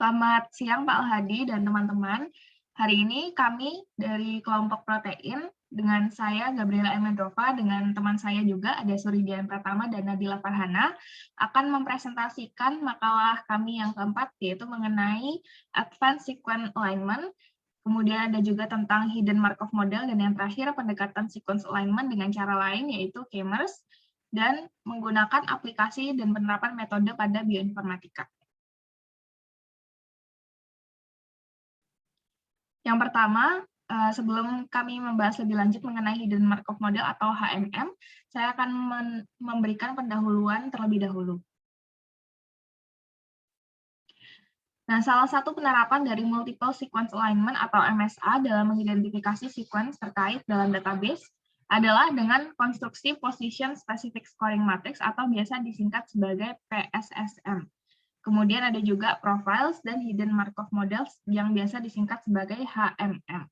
Selamat siang Pak Al-Hadi dan teman-teman. Hari ini kami dari kelompok protein dengan saya Gabriela Emendrova dengan teman saya juga ada Suridian Pratama dan Nadila Farhana akan mempresentasikan makalah kami yang keempat yaitu mengenai Advanced Sequence Alignment. Kemudian ada juga tentang Hidden Markov Model dan yang terakhir pendekatan sequence alignment dengan cara lain yaitu K-MERS dan menggunakan aplikasi dan penerapan metode pada bioinformatika. Yang pertama, sebelum kami membahas lebih lanjut mengenai Hidden Markov Model atau HMM, saya akan memberikan pendahuluan terlebih dahulu. Nah, salah satu penerapan dari Multiple Sequence Alignment atau MSA dalam mengidentifikasi sequence terkait dalam database adalah dengan konstruksi Position Specific Scoring Matrix atau biasa disingkat sebagai PSSM. Kemudian ada juga Profiles dan Hidden Markov Models yang biasa disingkat sebagai HMM.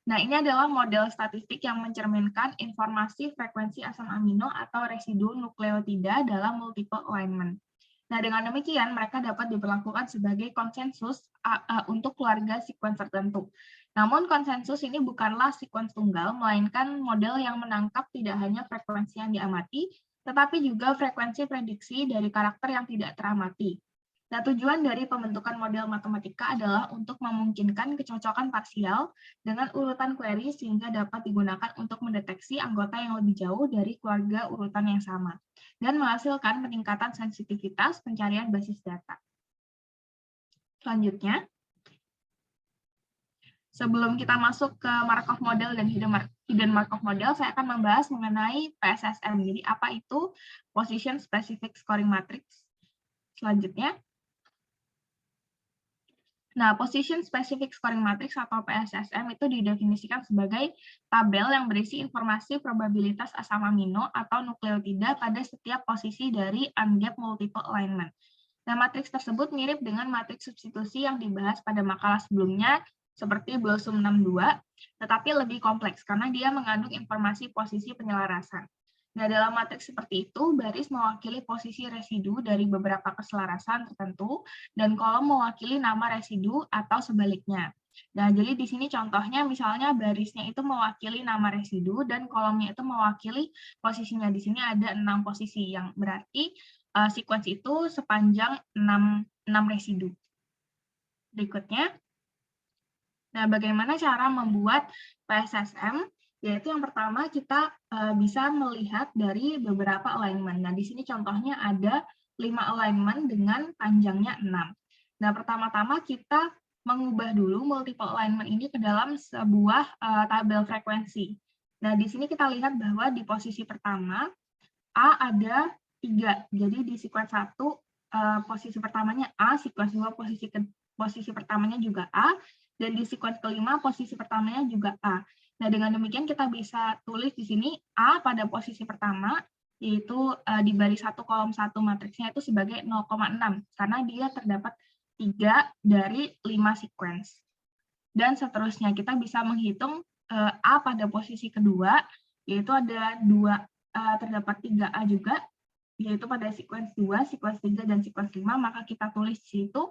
Nah, ini adalah model statistik yang mencerminkan informasi frekuensi asam amino atau residu nukleotida dalam multiple alignment. Nah, dengan demikian, mereka dapat diberlakukan sebagai konsensus untuk keluarga sequence tertentu. Namun, konsensus ini bukanlah sequence tunggal, melainkan model yang menangkap tidak hanya frekuensi yang diamati, tetapi juga frekuensi prediksi dari karakter yang tidak teramati. Nah, tujuan dari pembentukan model matematika adalah untuk memungkinkan kecocokan parsial dengan urutan query sehingga dapat digunakan untuk mendeteksi anggota yang lebih jauh dari keluarga urutan yang sama dan menghasilkan peningkatan sensitivitas pencarian basis data. Selanjutnya, sebelum kita masuk ke Markov Model dan Hidden Markov Model, saya akan membahas mengenai PSSM. Jadi, apa itu Position Specific Scoring Matrix? Selanjutnya, nah, Position Specific Scoring Matrix atau PSSM itu didefinisikan sebagai tabel yang berisi informasi probabilitas asam amino atau nukleotida pada setiap posisi dari ungap multiple alignment. Nah, matriks tersebut mirip dengan matriks substitusi yang dibahas pada makalah sebelumnya seperti Blossom 62, tetapi lebih kompleks karena dia mengandung informasi posisi penyelarasan. Nah, dalam matriks seperti itu, baris mewakili posisi residu dari beberapa keselarasan tertentu, dan kolom mewakili nama residu atau sebaliknya. Nah, jadi di sini contohnya misalnya barisnya itu mewakili nama residu, dan kolomnya itu mewakili posisinya. Di sini ada 6 posisi, yang berarti sequence itu sepanjang 6 residu. Berikutnya, nah bagaimana cara membuat PSSM? Yaitu yang pertama kita bisa melihat dari beberapa alignment. Nah, di sini contohnya ada 5 alignment dengan panjangnya 6. Nah, pertama-tama kita mengubah dulu multiple alignment ini ke dalam sebuah tabel frekuensi. Nah, di sini kita lihat bahwa di posisi pertama, A ada 3. Jadi di sequence 1, posisi pertamanya A, sequence 2, posisi pertamanya juga A, dan di sequence kelima, posisi pertamanya juga A. Nah, dengan demikian kita bisa tulis di sini A pada posisi pertama, yaitu di baris 1 kolom 1 matriksnya itu sebagai 0,6, karena dia terdapat 3 dari 5 sequence. Dan seterusnya, kita bisa menghitung A pada posisi kedua, yaitu ada terdapat 3A juga, yaitu pada sequence 2, sequence 3, dan sequence 5, maka kita tulis di situ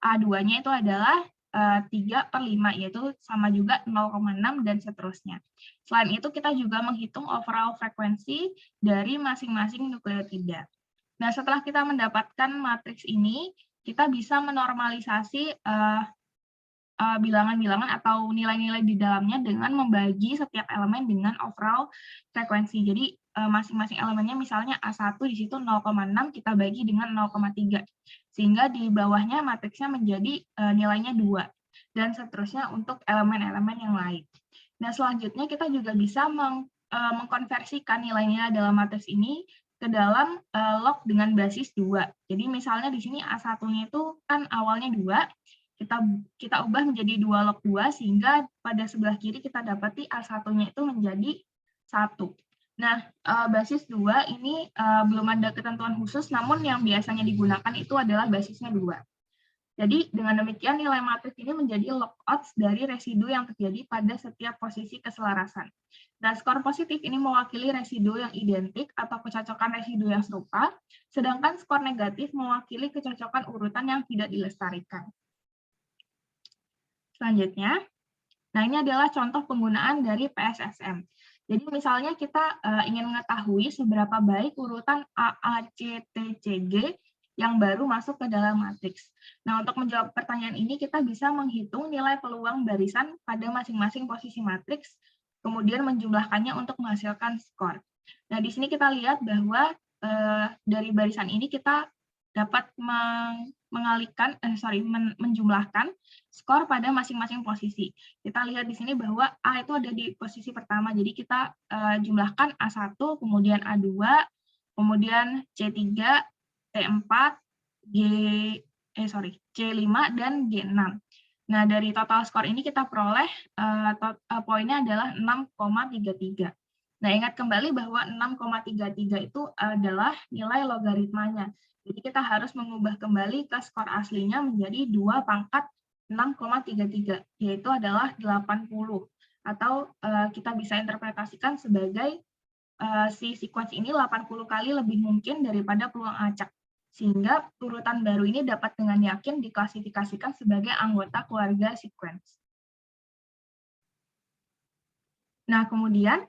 A2-nya itu adalah 3/5, yaitu sama juga 0,6 dan seterusnya. Selain itu, kita juga menghitung overall frekuensi dari masing-masing nukleotida. Nah, setelah kita mendapatkan matriks ini, kita bisa menormalisasi bilangan-bilangan atau nilai-nilai di dalamnya dengan membagi setiap elemen dengan overall frekuensi. Jadi, masing-masing elemennya misalnya A1 di situ 0,6 kita bagi dengan 0,3. Sehingga di bawahnya matriksnya menjadi nilainya 2. Dan seterusnya untuk elemen-elemen yang lain. Nah, selanjutnya kita juga bisa mengkonversikan nilai-nilai dalam matriks ini ke dalam log dengan basis 2. Jadi misalnya di sini A1-nya itu kan awalnya 2, kita ubah menjadi 2 log 2 sehingga pada sebelah kiri kita dapati A1-nya itu menjadi 1. Nah, basis 2 ini belum ada ketentuan khusus, namun yang biasanya digunakan itu adalah basisnya 2. Jadi, dengan demikian nilai matriks ini menjadi log odds dari residu yang terjadi pada setiap posisi keselarasan. Nah, skor positif ini mewakili residu yang identik atau kecocokan residu yang serupa, sedangkan skor negatif mewakili kecocokan urutan yang tidak dilestarikan. Selanjutnya, nah ini adalah contoh penggunaan dari PSSM. Jadi misalnya kita ingin mengetahui seberapa baik urutan A, A, C, T, C, G yang baru masuk ke dalam matriks. Nah, untuk menjawab pertanyaan ini, kita bisa menghitung nilai peluang barisan pada masing-masing posisi matriks, kemudian menjumlahkannya untuk menghasilkan skor. Nah, di sini kita lihat bahwa dari barisan ini kita dapat menjumlahkan skor pada masing-masing posisi. Kita lihat di sini bahwa A itu ada di posisi pertama, jadi kita jumlahkan A1, kemudian A2, kemudian C3, T4, C5, dan G6. Nah, dari total skor ini kita peroleh poinnya adalah 6,33. Nah, ingat kembali bahwa 6,33 itu adalah nilai logaritmanya. Jadi kita harus mengubah kembali ke skor aslinya menjadi 2 pangkat 6,33, yaitu adalah 80. Atau kita bisa interpretasikan sebagai si sequence ini 80 kali lebih mungkin daripada peluang acak. Sehingga urutan baru ini dapat dengan yakin diklasifikasikan sebagai anggota keluarga sequence. Nah, kemudian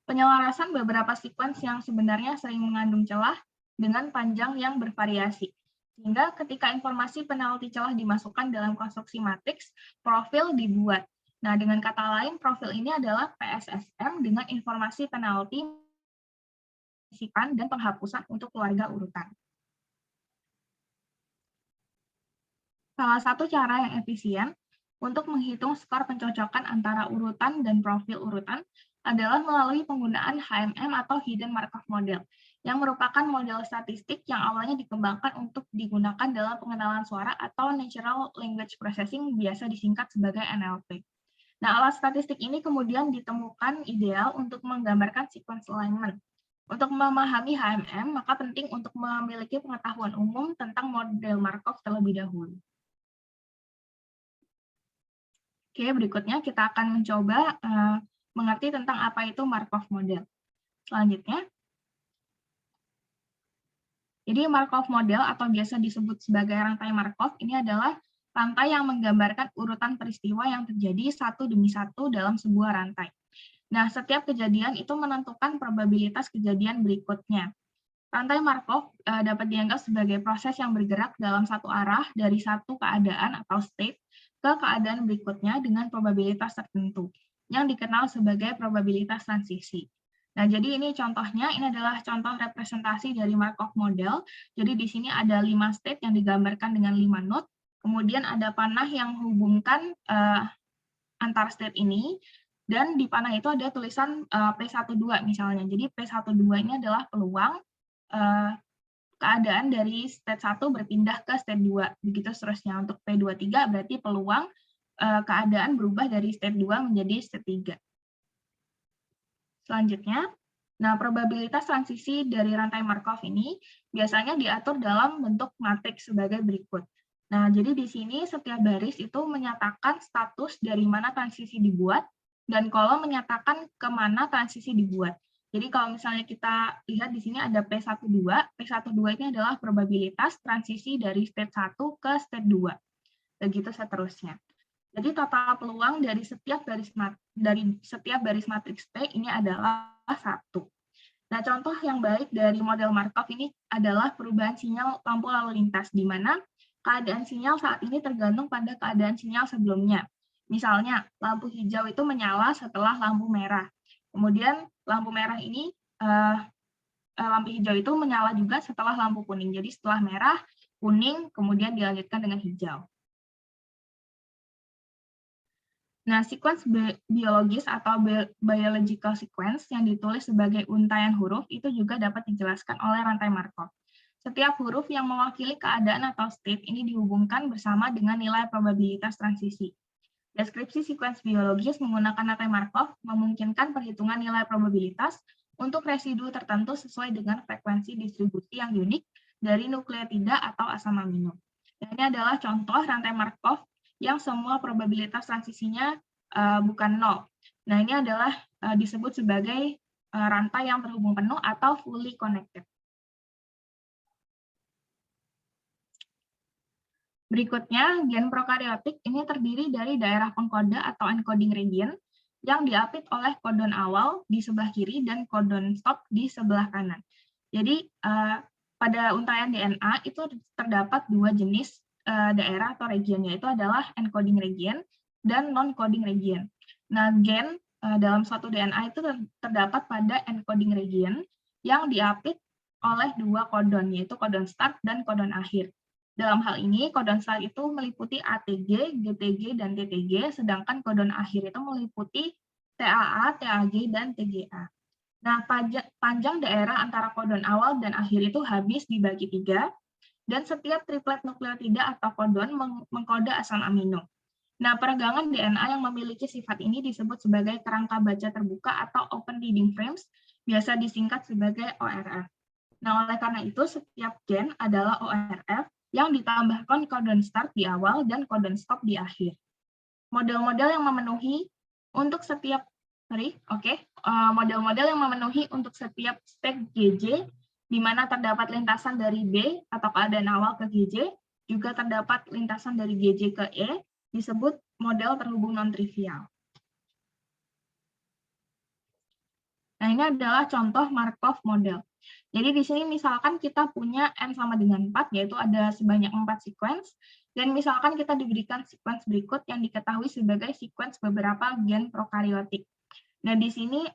penyelarasan beberapa sequence yang sebenarnya sering mengandung celah dengan panjang yang bervariasi. Sehingga ketika informasi penalti celah dimasukkan dalam konstruksi matriks, profil dibuat. Nah, dengan kata lain, profil ini adalah PSSM dengan informasi penalti dan penghapusan untuk keluarga urutan. Salah satu cara yang efisien untuk menghitung skor pencocokan antara urutan dan profil urutan adalah melalui penggunaan HMM atau Hidden Markov Model, yang merupakan model statistik yang awalnya dikembangkan untuk digunakan dalam pengenalan suara atau Natural Language Processing, biasa disingkat sebagai NLP. Nah, alat statistik ini kemudian ditemukan ideal untuk menggambarkan sequence alignment. Untuk memahami HMM, maka penting untuk memiliki pengetahuan umum tentang model Markov terlebih dahulu. Oke, berikutnya kita akan mencoba mengerti tentang apa itu Markov model. Selanjutnya, jadi Markov model atau biasa disebut sebagai rantai Markov ini adalah rantai yang menggambarkan urutan peristiwa yang terjadi satu demi satu dalam sebuah rantai. Nah, setiap kejadian itu menentukan probabilitas kejadian berikutnya. Rantai Markov dapat dianggap sebagai proses yang bergerak dalam satu arah dari satu keadaan atau state ke keadaan berikutnya dengan probabilitas tertentu, yang dikenal sebagai probabilitas transisi. Nah, jadi ini contohnya, ini adalah contoh representasi dari Markov model. Jadi di sini ada 5 state yang digambarkan dengan 5 node, kemudian ada panah yang menghubungkan antar state ini, dan di panah itu ada tulisan P12 misalnya. Jadi P12 ini adalah peluang keadaan dari state 1 berpindah ke state 2, begitu seterusnya. Untuk P23 berarti peluang keadaan berubah dari state 2 menjadi state 3. Selanjutnya, nah probabilitas transisi dari rantai Markov ini biasanya diatur dalam bentuk matriks sebagai berikut. Nah, jadi di sini setiap baris itu menyatakan status dari mana transisi dibuat, dan kolom menyatakan kemana transisi dibuat. Jadi kalau misalnya kita lihat di sini ada P12, P12 ini adalah probabilitas transisi dari state 1 ke state 2. Begitu seterusnya. Jadi total peluang dari setiap baris matriks P ini adalah 1. Nah, contoh yang baik dari model Markov ini adalah perubahan sinyal lampu lalu lintas, di mana keadaan sinyal saat ini tergantung pada keadaan sinyal sebelumnya. Misalnya, lampu hijau itu menyala setelah lampu merah. Kemudian lampu merah ini, lampu hijau itu menyala juga setelah lampu kuning. Jadi setelah merah, kuning, kemudian dilanjutkan dengan hijau. Nah, sequence biologis atau biological sequence yang ditulis sebagai untaian huruf itu juga dapat dijelaskan oleh rantai Markov. Setiap huruf yang mewakili keadaan atau state ini dihubungkan bersama dengan nilai probabilitas transisi. Deskripsi sequence biologis menggunakan rantai Markov memungkinkan perhitungan nilai probabilitas untuk residu tertentu sesuai dengan frekuensi distribusi yang unik dari nukleotida atau asam amino. Dan ini adalah contoh rantai Markov yang semua probabilitas transisinya bukan 0. Nah, ini adalah disebut sebagai rantai yang terhubung penuh atau fully connected. Berikutnya, gen prokaryotik ini terdiri dari daerah pengkode atau encoding region yang diapit oleh kodon awal di sebelah kiri dan kodon stop di sebelah kanan. Jadi, pada untaian DNA itu terdapat dua jenis daerah atau region, yaitu adalah encoding region dan non-coding region. Nah, gen dalam suatu DNA itu terdapat pada encoding region yang diapit oleh dua kodon, yaitu kodon start dan kodon akhir. Dalam hal ini, kodon start itu meliputi ATG, GTG, dan TTG, sedangkan kodon akhir itu meliputi TAA, TAG, dan TGA. Nah, panjang daerah antara kodon awal dan akhir itu habis dibagi 3, dan setiap triplet nukleotida atau kodon mengkode asam amino. Nah, peregangan DNA yang memiliki sifat ini disebut sebagai kerangka baca terbuka atau open reading frames, biasa disingkat sebagai ORF. Nah, oleh karena itu, setiap gen adalah ORF yang ditambahkan kodon start di awal dan kodon stop di akhir. Model-model yang memenuhi untuk setiap model-model yang memenuhi untuk setiap step GJ, di mana terdapat lintasan dari B atau keadaan awal ke GJ, juga terdapat lintasan dari GJ ke E, disebut model terhubung non-trivial. Nah, ini adalah contoh Markov model. Jadi di sini misalkan kita punya N sama dengan 4, yaitu ada sebanyak 4 sequence, dan misalkan kita diberikan sequence berikut yang diketahui sebagai sequence beberapa gen prokaryotik. Nah, di sini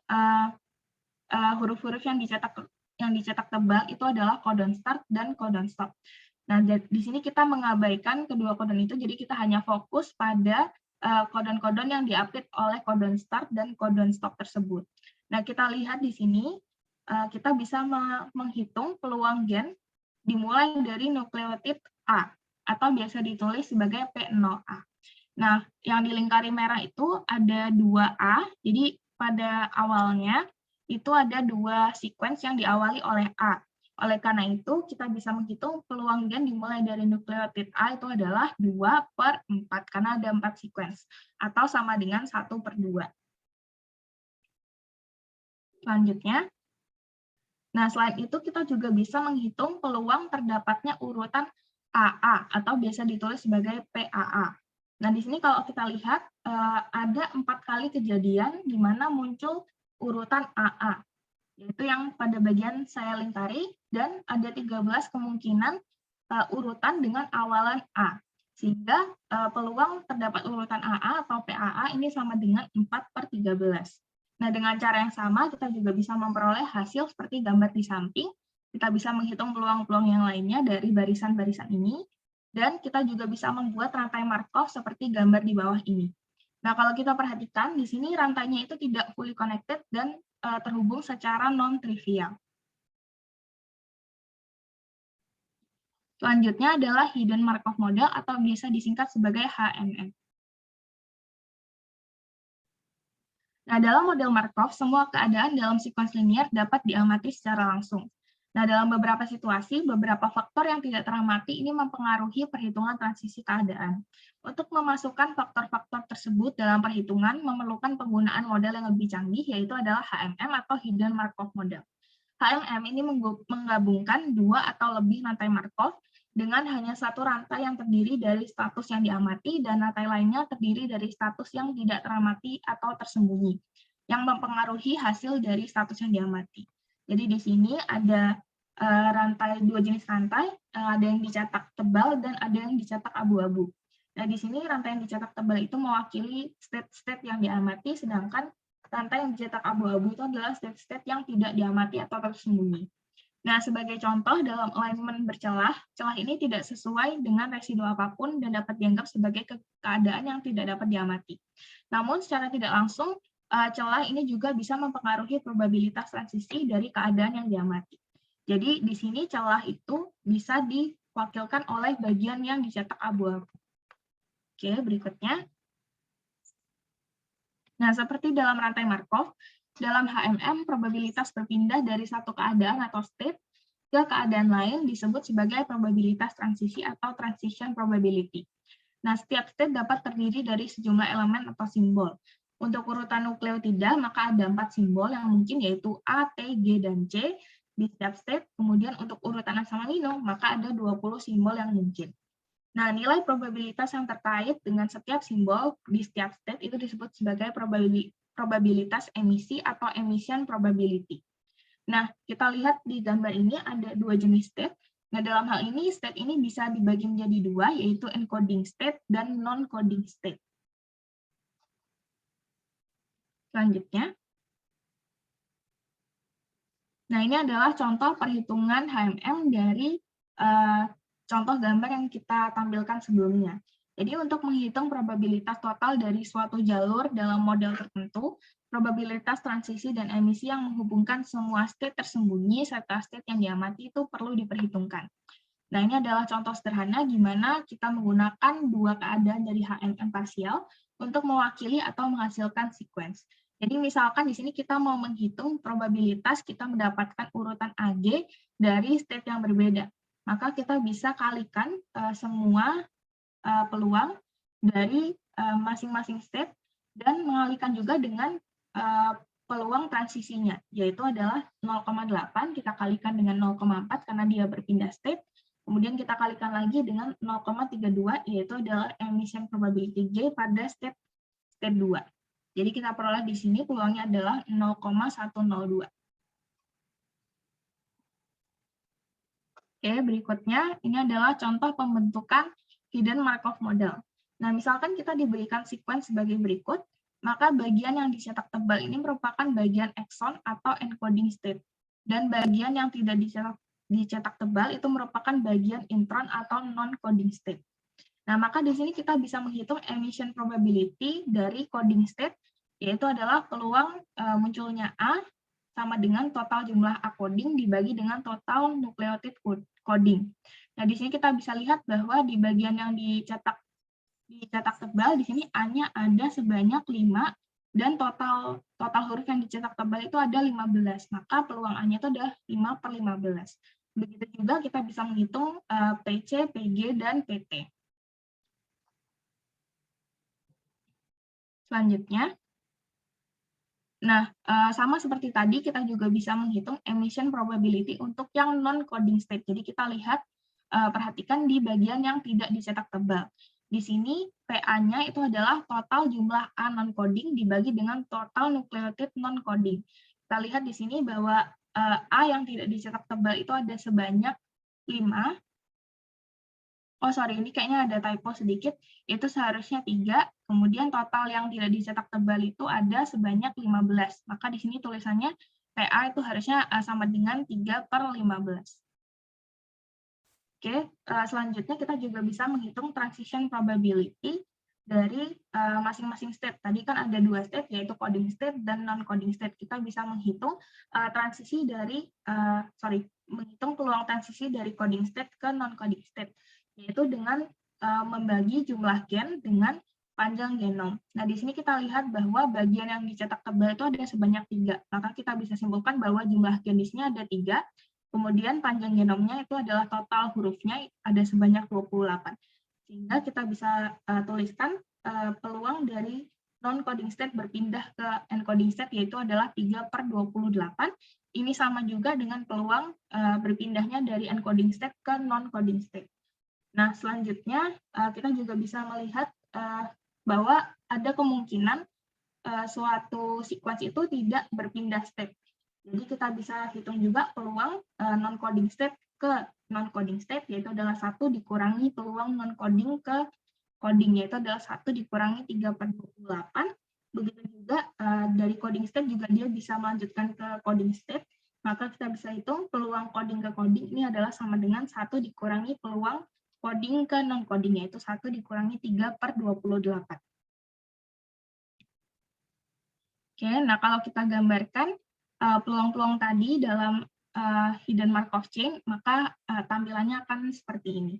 huruf-huruf yang dicetak tebal itu adalah kodon start dan kodon stop. Nah, di sini kita mengabaikan kedua kodon itu, jadi kita hanya fokus pada kodon-kodon yang diapit oleh kodon start dan kodon stop tersebut. Nah, kita lihat di sini, kita bisa menghitung peluang gen dimulai dari nukleotid A, atau biasa ditulis sebagai P0A. Nah, yang dilingkari merah itu ada 2A, jadi pada awalnya itu ada 2 sequence yang diawali oleh A. Oleh karena itu, kita bisa menghitung peluang gen dimulai dari nukleotid A itu adalah 2/4, karena ada 4 sequence, atau sama dengan 1/2. Selanjutnya, nah selain itu kita juga bisa menghitung peluang terdapatnya urutan AA, atau biasa ditulis sebagai PAA. Nah di sini kalau kita lihat, ada 4 kali kejadian di mana muncul urutan AA, yaitu yang pada bagian saya lingkari, dan ada 13 kemungkinan urutan dengan awalan A, sehingga peluang terdapat urutan AA atau PAA ini sama dengan 4/13. Nah, dengan cara yang sama, kita juga bisa memperoleh hasil seperti gambar di samping. Kita bisa menghitung peluang-peluang yang lainnya dari barisan-barisan ini, dan kita juga bisa membuat rantai Markov seperti gambar di bawah ini. Nah, kalau kita perhatikan, di sini rantainya itu tidak fully connected dan terhubung secara non-trivial. Selanjutnya adalah Hidden Markov Model atau biasa disingkat sebagai HMM. Nah, dalam model Markov, semua keadaan dalam sequence linear dapat diamati secara langsung. Nah, dalam beberapa situasi, beberapa faktor yang tidak teramati ini mempengaruhi perhitungan transisi keadaan. Untuk memasukkan faktor-faktor tersebut dalam perhitungan memerlukan penggunaan model yang lebih canggih, yaitu adalah HMM atau Hidden Markov Model. HMM ini menggabungkan 2 atau lebih rantai Markov dengan hanya satu rantai yang terdiri dari status yang diamati dan rantai lainnya terdiri dari status yang tidak teramati atau tersembunyi, yang mempengaruhi hasil dari status yang diamati. Jadi di sini ada dua jenis rantai, ada yang dicetak tebal dan ada yang dicetak abu-abu. Nah di sini rantai yang dicetak tebal itu mewakili state-state yang diamati, sedangkan rantai yang dicetak abu-abu itu adalah state-state yang tidak diamati atau tersembunyi. Nah, sebagai contoh, dalam alignment bercelah, celah ini tidak sesuai dengan residu apapun dan dapat dianggap sebagai keadaan yang tidak dapat diamati. Namun, secara tidak langsung, celah ini juga bisa mempengaruhi probabilitas transisi dari keadaan yang diamati. Jadi, di sini celah itu bisa diwakilkan oleh bagian yang dicetak abu-abu. Oke, berikutnya. Nah, seperti dalam rantai Markov, dalam HMM, probabilitas berpindah dari satu keadaan atau state ke keadaan lain disebut sebagai probabilitas transisi atau transition probability. Nah, setiap state dapat terdiri dari sejumlah elemen atau simbol. Untuk urutan nukleotida, maka ada 4 simbol yang mungkin, yaitu A, T, G, dan C di setiap state. Kemudian untuk urutan asam amino, maka ada 20 simbol yang mungkin. Nah, nilai probabilitas yang terkait dengan setiap simbol di setiap state itu disebut sebagai probabilitas emisi atau emission probability. Nah, kita lihat di gambar ini ada dua jenis state. Nah, dalam hal ini state ini bisa dibagi menjadi dua, yaitu encoding state dan non-coding state. Selanjutnya. Nah, ini adalah contoh perhitungan HMM dari contoh gambar yang kita tampilkan sebelumnya. Jadi untuk menghitung probabilitas total dari suatu jalur dalam model tertentu, probabilitas transisi dan emisi yang menghubungkan semua state tersembunyi serta state yang diamati itu perlu diperhitungkan. Nah, ini adalah contoh sederhana di mana kita menggunakan dua keadaan dari HMM parsial untuk mewakili atau menghasilkan sequence. Jadi misalkan di sini kita mau menghitung probabilitas kita mendapatkan urutan AG dari state yang berbeda. Maka kita bisa kalikan semua peluang dari masing-masing state dan mengalikan juga dengan peluang transisinya, yaitu adalah 0,8 kita kalikan dengan 0,4 karena dia berpindah state. Kemudian kita kalikan lagi dengan 0,32, yaitu adalah emission probability J pada state 2. Jadi kita peroleh di sini peluangnya adalah 0,102. Oke, berikutnya ini adalah contoh pembentukan hidden Markov model. Nah, misalkan kita diberikan sequence sebagai berikut, maka bagian yang dicetak tebal ini merupakan bagian exon atau encoding state. Dan bagian yang tidak dicetak tebal itu merupakan bagian intron atau non-coding state. Nah, maka di sini kita bisa menghitung emission probability dari coding state, yaitu adalah peluang munculnya A sama dengan total jumlah A coding dibagi dengan total nukleotid coding. Nah, di sini kita bisa lihat bahwa di bagian yang dicetak tebal, di sini A-nya ada sebanyak 5, dan total huruf yang dicetak tebal itu ada 15. Maka peluang A-nya itu adalah 5/15. Begitu juga kita bisa menghitung PC, PG, dan PT. Selanjutnya, nah, sama seperti tadi, kita juga bisa menghitung emission probability untuk yang non-coding state. Jadi kita lihat, perhatikan di bagian yang tidak dicetak tebal. Di sini PA-nya itu adalah total jumlah A non-coding dibagi dengan total nukleotid non-coding. Kita lihat di sini bahwa A yang tidak dicetak tebal itu ada sebanyak 5. Oh, sorry, ini kayaknya ada typo sedikit, itu seharusnya 3, kemudian total yang tidak dicetak tebal itu ada sebanyak 15. Maka di sini tulisannya PA itu harusnya sama dengan 3/15. Oke, selanjutnya kita juga bisa menghitung transition probability dari masing-masing state. Tadi kan ada 2 state, yaitu coding state dan non-coding state. Kita bisa menghitung transisi dari, menghitung peluang transisi dari coding state ke non-coding state, yaitu dengan membagi jumlah gen dengan panjang genom. Nah, di sini kita lihat bahwa bagian yang dicetak tebal itu ada sebanyak 3. Maka kita bisa simpulkan bahwa jumlah gen di sini ada 3. Kemudian panjang genomnya itu adalah total hurufnya ada sebanyak 28. Sehingga kita bisa tuliskan peluang dari non-coding state berpindah ke encoding state yaitu adalah 3/28. Ini sama juga dengan peluang berpindahnya dari encoding state ke non-coding state. Nah, selanjutnya kita juga bisa melihat bahwa ada kemungkinan suatu sequence itu tidak berpindah state. Jadi kita bisa hitung juga peluang non-coding state ke non-coding state, yaitu adalah 1 dikurangi peluang non-coding ke coding, yaitu adalah 1 dikurangi 3/28. Begitu juga dari coding state juga dia bisa melanjutkan ke coding state, maka kita bisa hitung peluang coding ke coding ini adalah sama dengan 1 dikurangi peluang coding ke non-coding, yaitu 1 dikurangi 3/28. Oke, nah kalau kita gambarkan peluang-peluang tadi dalam hidden Markov chain, maka tampilannya akan seperti ini.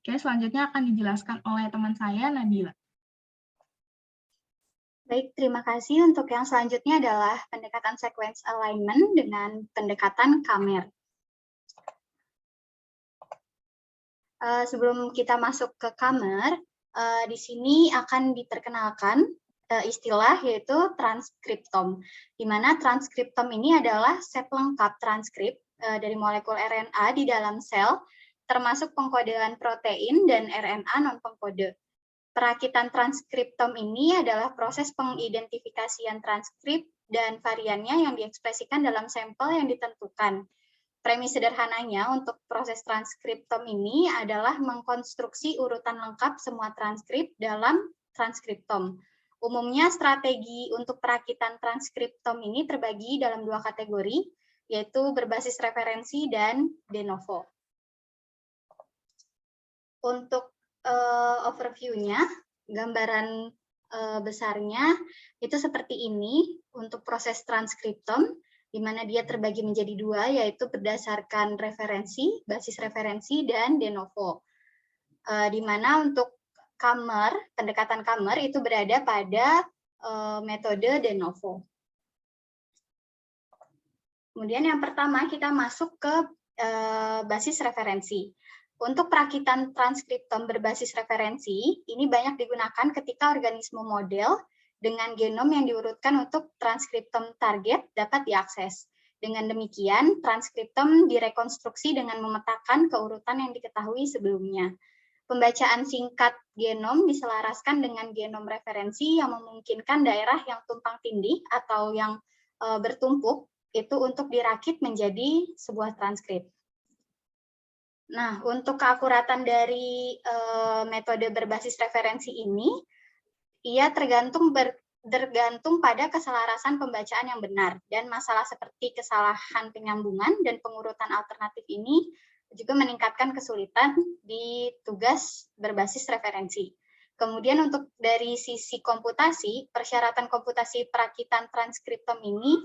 Oke, selanjutnya akan dijelaskan oleh teman saya, Nabila. Baik, terima kasih. Untuk yang selanjutnya adalah pendekatan sequence alignment dengan pendekatan Kamer. Sebelum kita masuk ke Kamer, di sini akan diperkenalkan istilah yaitu transkriptom, di mana transkriptom ini adalah set lengkap transkrip dari molekul RNA di dalam sel, termasuk pengkodean protein dan RNA non-pengkode. Perakitan transkriptom ini adalah proses pengidentifikasian transkrip dan variannya yang diekspresikan dalam sampel yang ditentukan. Premis sederhananya untuk proses transkriptom ini adalah mengkonstruksi urutan lengkap semua transkrip dalam transkriptom. Umumnya strategi untuk perakitan transkriptom ini terbagi dalam dua kategori, yaitu berbasis referensi dan de novo. Untuk overview-nya, gambaran besarnya itu seperti ini untuk proses transkriptom, di mana dia terbagi menjadi dua, yaitu berdasarkan referensi, basis referensi, dan de novo. Di mana untuk pendekatan Kammer itu berada pada metode de novo. Kemudian yang pertama kita masuk ke basis referensi. Untuk perakitan transkriptom berbasis referensi, ini banyak digunakan ketika organisme model dengan genom yang diurutkan untuk transkriptom target dapat diakses. Dengan demikian, transkriptom direkonstruksi dengan memetakan keurutan yang diketahui sebelumnya. Pembacaan singkat genom diselaraskan dengan genom referensi yang memungkinkan daerah yang tumpang tindih atau yang bertumpuk itu untuk dirakit menjadi sebuah transkrip. Nah, untuk keakuratan dari metode berbasis referensi ini, ia tergantung pada keselarasan pembacaan yang benar, dan masalah seperti kesalahan penyambungan dan pengurutan alternatif ini juga meningkatkan kesulitan di tugas berbasis referensi. Kemudian untuk dari sisi komputasi, persyaratan komputasi perakitan transkriptom ini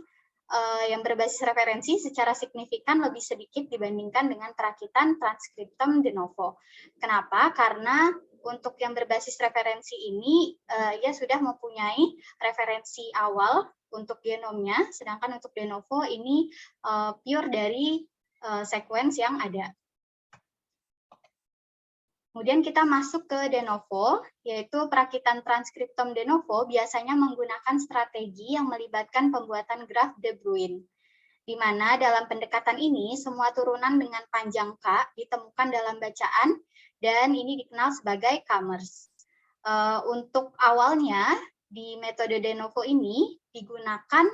yang berbasis referensi secara signifikan lebih sedikit dibandingkan dengan perakitan transkriptom de novo. Kenapa? Karena untuk yang berbasis referensi ini, ia sudah mempunyai referensi awal untuk genomnya, sedangkan untuk de novo ini pure dari sequence yang ada. Kemudian kita masuk ke de novo, yaitu perakitan transkriptom de novo biasanya menggunakan strategi yang melibatkan pembuatan graf de Bruijn, di mana dalam pendekatan ini semua turunan dengan panjang K ditemukan dalam bacaan, dan ini dikenal sebagai Kammers. Untuk awalnya, di metode de novo ini digunakan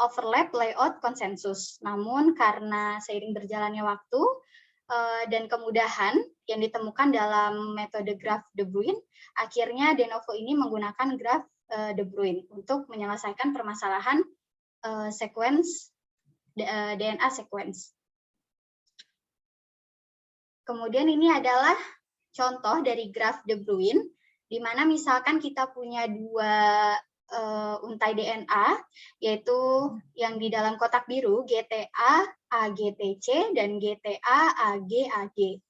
overlap layout konsensus, namun karena seiring berjalannya waktu, dan kemudahan yang ditemukan dalam metode graf de Bruijn, akhirnya de novo ini menggunakan graf de Bruijn untuk menyelesaikan permasalahan sequence DNA sequence. Kemudian ini adalah contoh dari graf de Bruijn, di mana misalkan kita punya dua untai DNA, yaitu yang di dalam kotak biru GTA AGTC dan GTA AGAG.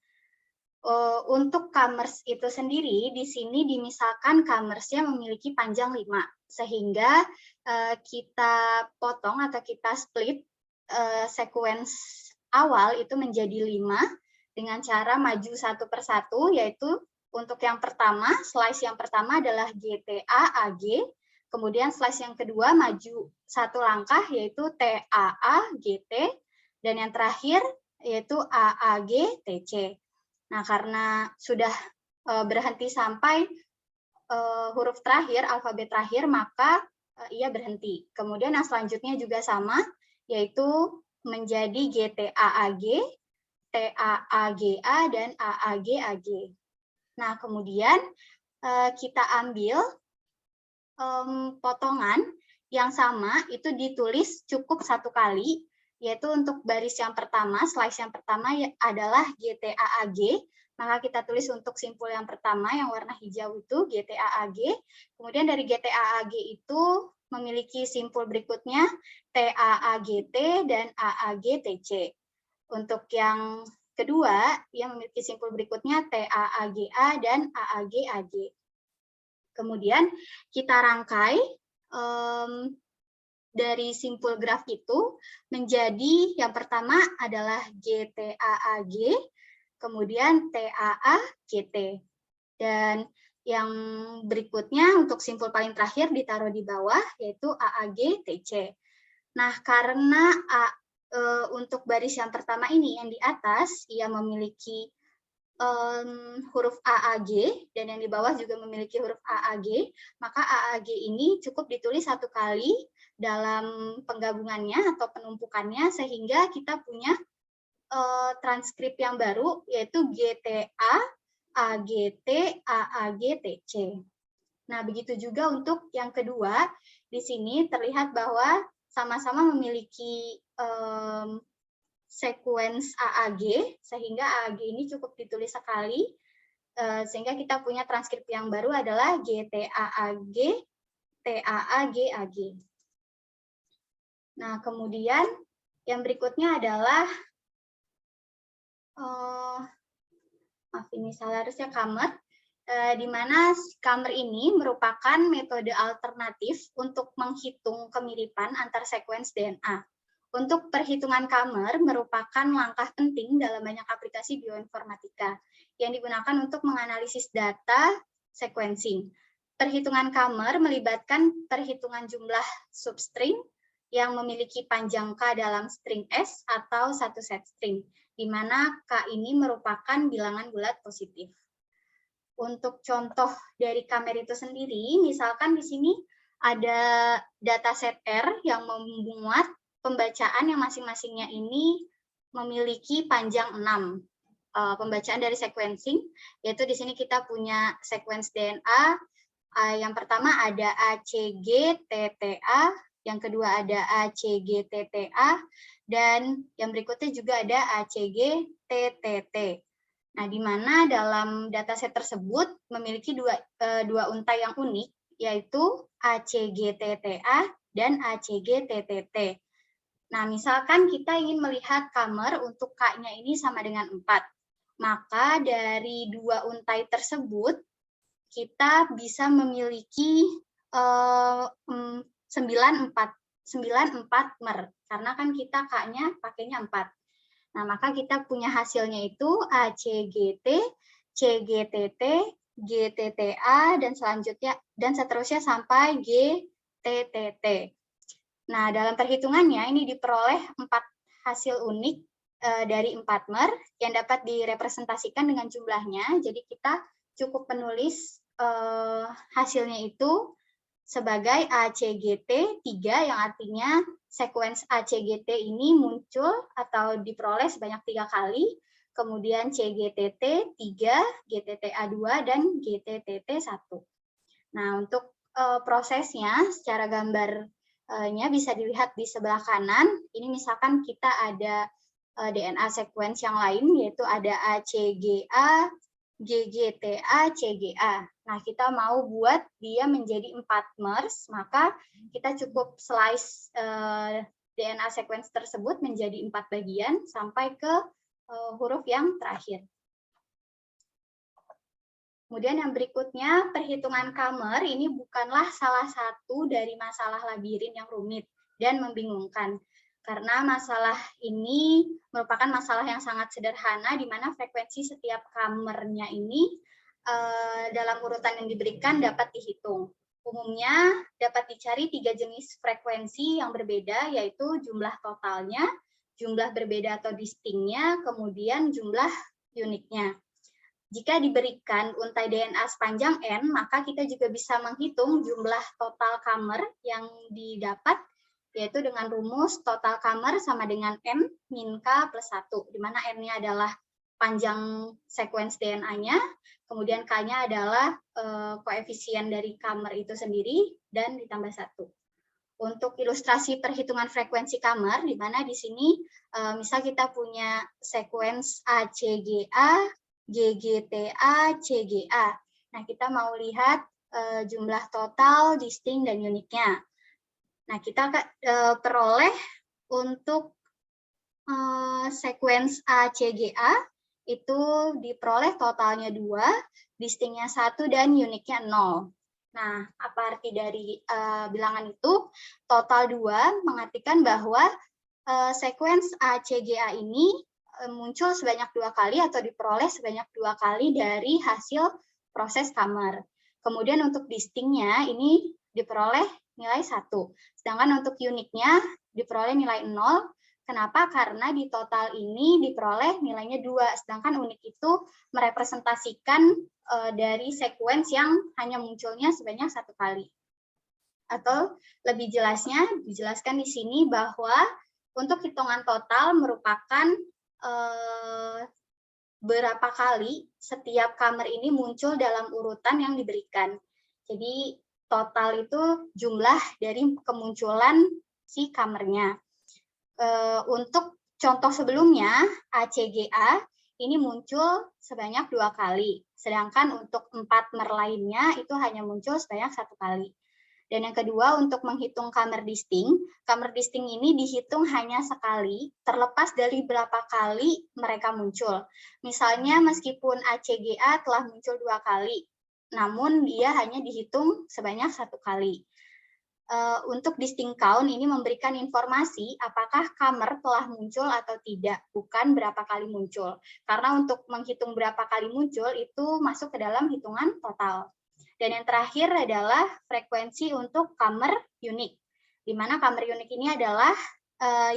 Untuk Kammers itu sendiri, di sini dimisalkan Kammersnya memiliki panjang 5, sehingga kita potong atau kita split sequence awal itu menjadi 5 dengan cara maju satu persatu, yaitu untuk yang pertama, slice yang pertama adalah GTA AG, kemudian slice yang kedua maju satu langkah yaitu TAA GT, dan yang terakhir yaitu AAG TC. Nah, karena sudah berhenti sampai huruf terakhir, alfabet terakhir, maka ia berhenti. Kemudian yang selanjutnya juga sama, yaitu menjadi GTAAG, TAAGA, dan AAGAG. Nah, kemudian kita ambil potongan yang sama, itu ditulis cukup satu kali, yaitu untuk baris yang pertama, slice yang pertama adalah GTAAG, maka kita tulis untuk simpul yang pertama yang warna hijau itu GTAAG, kemudian dari GTAAG itu memiliki simpul berikutnya TAAGT dan AAGTC. Untuk yang kedua, yang memiliki simpul berikutnya TAAGA dan AAGAG. Kemudian kita rangkai dari simpul graf itu menjadi yang pertama adalah GTAAG, kemudian TAAGT. Dan Yang berikutnya untuk simpul paling terakhir ditaruh di bawah, yaitu AAG TC. Nah, karena untuk baris yang pertama ini yang di atas, ia memiliki huruf AAG, dan yang di bawah juga memiliki huruf AAG, maka AAG ini cukup ditulis satu kali dalam penggabungannya atau penumpukannya, sehingga kita punya transkrip yang baru, yaitu GTA, AGT, AAG, TC. Nah, begitu juga untuk yang kedua, di sini terlihat bahwa sama-sama memiliki sequence AAG, sehingga AAG ini cukup ditulis sekali, sehingga kita punya transkrip yang baru adalah GTAAG, TAAGAG. Nah, kemudian yang berikutnya adalah, maaf ini salah harusnya Kammer, di mana Kammer ini merupakan metode alternatif untuk menghitung kemiripan antar sekuens DNA. Untuk perhitungan Kammer merupakan langkah penting dalam banyak aplikasi bioinformatika yang digunakan untuk menganalisis data sequencing. Perhitungan Kammer melibatkan perhitungan jumlah substring yang memiliki panjang K dalam string S atau satu set string, di mana K ini merupakan bilangan bulat positif. Untuk contoh dari Kammer itu sendiri, misalkan di sini ada dataset R yang memuat pembacaan yang masing-masingnya ini memiliki panjang 6. Pembacaan dari sequencing, yaitu di sini kita punya sequence DNA. Yang pertama ada ACG-TTA, yang kedua ada ACG-TTA, dan yang berikutnya juga ada ACG-TTT. Nah, di mana dalam dataset tersebut memiliki dua untai yang unik, yaitu ACG-TTA dan ACG-TTT. Nah, misalkan kita ingin melihat Kammer untuk K-nya ini sama dengan 4. Maka dari dua untai tersebut, kita bisa memiliki 9 4mer, karena kan kita K-nya pakainya 4. Nah, maka kita punya hasilnya itu ACGT, CGTT, GTTA, dan seterusnya sampai GTTT. Nah, dalam perhitungannya ini diperoleh 4 hasil unik dari 4mer yang dapat direpresentasikan dengan jumlahnya. Jadi kita cukup menulis hasilnya itu sebagai ACGT 3, yang artinya sekuens ACGT ini muncul atau diperoleh sebanyak 3 kali, kemudian CGTT 3, GTTA 2, dan GTTT 1. Nah, untuk prosesnya secara gambarnya bisa dilihat di sebelah kanan. Ini misalkan kita ada DNA sequence yang lain, yaitu ada ACGA, GGTA, CGA. Nah, kita mau buat dia menjadi 4mers, maka kita cukup slice DNA sequence tersebut menjadi 4 bagian sampai ke huruf yang terakhir. Kemudian yang berikutnya, perhitungan Kammer ini bukanlah salah satu dari masalah labirin yang rumit dan membingungkan. Karena masalah ini merupakan masalah yang sangat sederhana, di mana frekuensi setiap Kammernya ini dalam urutan yang diberikan dapat dihitung. Umumnya dapat dicari 3 jenis frekuensi yang berbeda, yaitu jumlah totalnya, jumlah berbeda atau distingnya, kemudian jumlah uniknya. Jika diberikan untai DNA sepanjang N, maka kita juga bisa menghitung jumlah total Kammer yang didapat, yaitu dengan rumus total Kammer sama dengan N min K plus 1, di mana N-nya adalah panjang sequence DNA-nya, kemudian K-nya adalah koefisien dari Kammer itu sendiri, dan ditambah 1. Untuk ilustrasi perhitungan frekuensi Kammer, di mana di sini misal kita punya sequence ACGA, GGTA, CGA. Nah, kita mau lihat jumlah total, distinct, dan uniknya. Nah, kita peroleh untuk sequence ACGA, itu diperoleh totalnya 2, distinct-nya 1, dan uniknya 0. Nah, apa arti dari bilangan itu? Total 2 mengartikan bahwa sequence ACGA ini muncul sebanyak 2 kali atau diperoleh sebanyak 2 kali dari hasil proses Kammer. Kemudian untuk distingnya ini diperoleh nilai 1. Sedangkan untuk uniknya diperoleh nilai 0. Kenapa? Karena di total ini diperoleh nilainya 2. Sedangkan unik itu merepresentasikan dari sequence yang hanya munculnya sebanyak 1 kali. Atau lebih jelasnya dijelaskan di sini bahwa untuk hitungan total merupakan berapa kali setiap kamar ini muncul dalam urutan yang diberikan. Jadi total itu jumlah dari kemunculan si kamarnya. Untuk contoh sebelumnya, ACGA ini muncul sebanyak 2 kali. Sedangkan untuk 4 mer lainnya itu hanya muncul sebanyak 1 kali. Dan yang kedua, untuk menghitung kamar disting ini dihitung hanya sekali, terlepas dari berapa kali mereka muncul. Misalnya meskipun ACGA telah muncul 2 kali, namun dia hanya dihitung sebanyak 1 kali. Untuk distinct count ini memberikan informasi apakah kamar telah muncul atau tidak, bukan berapa kali muncul. Karena untuk menghitung berapa kali muncul itu masuk ke dalam hitungan total. Dan yang terakhir adalah frekuensi untuk kamar unik, di mana kamar unik ini adalah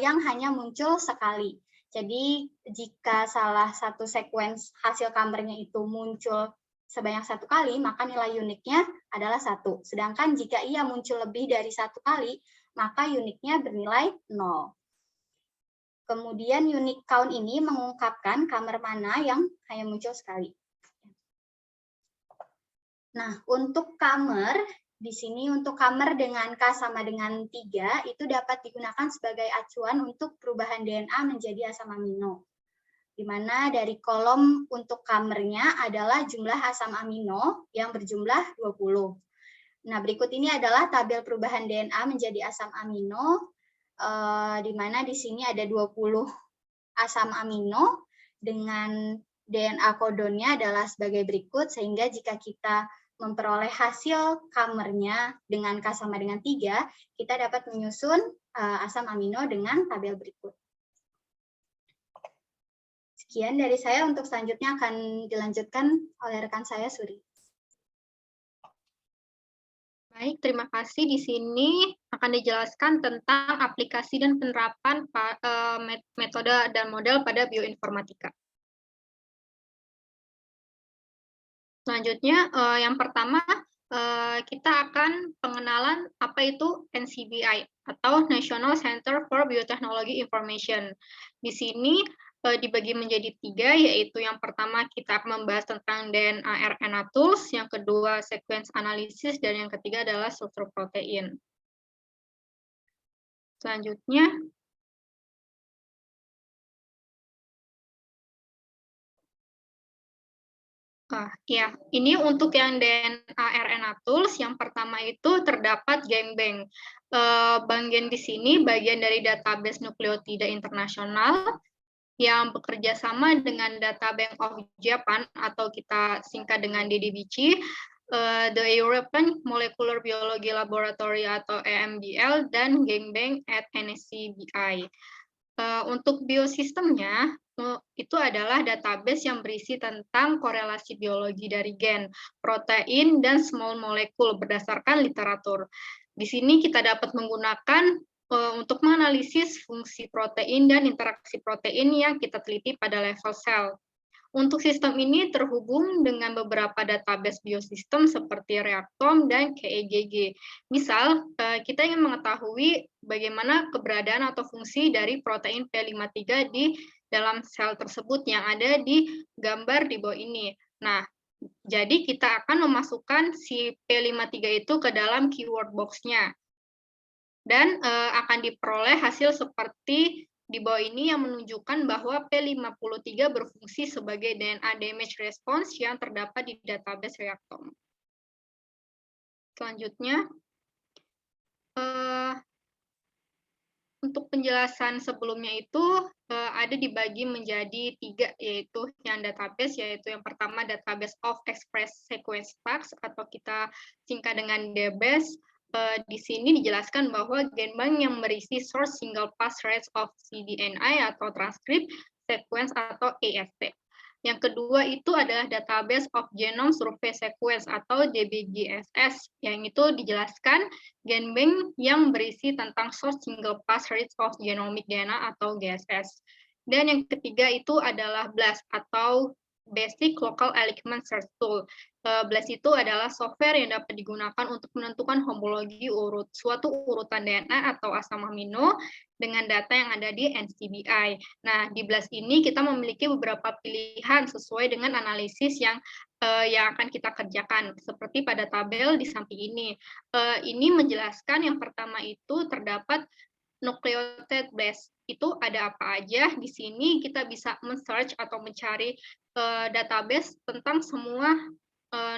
yang hanya muncul sekali. Jadi jika salah satu sequence hasil kamarnya itu muncul sebanyak 1 kali, maka nilai uniknya adalah 1. Sedangkan jika ia muncul lebih dari 1 kali, maka uniknya bernilai 0. Kemudian unique count ini mengungkapkan kamar mana yang hanya muncul sekali. Nah, untuk kamar, di sini untuk kamar dengan K sama dengan 3, itu dapat digunakan sebagai acuan untuk perubahan DNA menjadi asam amino. Di mana dari kolom untuk kamarnya adalah jumlah asam amino yang berjumlah 20. Nah, berikut ini adalah tabel perubahan DNA menjadi asam amino, di mana di sini ada 20 asam amino dengan DNA kodonnya adalah sebagai berikut, sehingga jika kita memperoleh hasil kamarnya dengan K sama dengan 3, kita dapat menyusun asam amino dengan tabel berikut. Sekian dari saya, untuk selanjutnya akan dilanjutkan oleh rekan saya, Suri. Baik, terima kasih. Di sini akan dijelaskan tentang aplikasi dan penerapan metode dan model pada bioinformatika. Selanjutnya, yang pertama, kita akan pengenalan apa itu NCBI atau National Center for Biotechnology Information. Di sini dibagi menjadi 3, yaitu yang pertama kita akan membahas tentang DNA RNA tools, yang kedua sequence analysis, dan yang ketiga adalah struktur protein. Selanjutnya, ya, ini untuk yang DNA RNA tools, yang pertama itu terdapat GenBank. Bank di sini bagian dari database nukleotida internasional yang bekerja sama dengan Data Bank of Japan atau kita singkat dengan DDBC, the European Molecular Biology Laboratory atau EMBL, dan GenBank at NCBI. Untuk biosistemnya, itu adalah database yang berisi tentang korelasi biologi dari gen, protein, dan small molecule berdasarkan literatur. Di sini kita dapat menggunakan untuk menganalisis fungsi protein dan interaksi protein yang kita teliti pada level sel. Untuk sistem ini terhubung dengan beberapa database biosistem seperti Reactome dan KEGG. Misal, kita ingin mengetahui bagaimana keberadaan atau fungsi dari protein P53 di dalam sel tersebut yang ada di gambar di bawah ini. Nah, jadi kita akan memasukkan si P53 itu ke dalam keyword box-nya. Dan akan diperoleh hasil seperti di bawah ini yang menunjukkan bahwa P53 berfungsi sebagai DNA damage response yang terdapat di database Reactome. Selanjutnya, untuk penjelasan sebelumnya itu ada dibagi menjadi 3, yaitu yang database, yaitu yang pertama database of express sequence tags atau kita singkat dengan DBS. Di sini dijelaskan bahwa GenBank yang berisi source single pass rates of cDNA atau transcript sequence atau AST. Yang kedua itu adalah Database of Genome Survey Sequence atau DBGSS, yang itu dijelaskan genbank yang berisi tentang Short Single Pass Reads of Genomic DNA atau GSS. Dan yang ketiga itu adalah BLAST atau Basic Local Alignment Search Tool. BLAST itu adalah software yang dapat digunakan untuk menentukan homologi suatu urutan DNA atau asam amino dengan data yang ada di NCBI. Nah, di BLAST ini kita memiliki beberapa pilihan sesuai dengan analisis yang akan kita kerjakan, seperti pada tabel di samping ini. Ini menjelaskan yang pertama itu terdapat nucleotide BLAST. Itu ada apa aja? Di sini kita bisa men-search atau mencari database tentang semua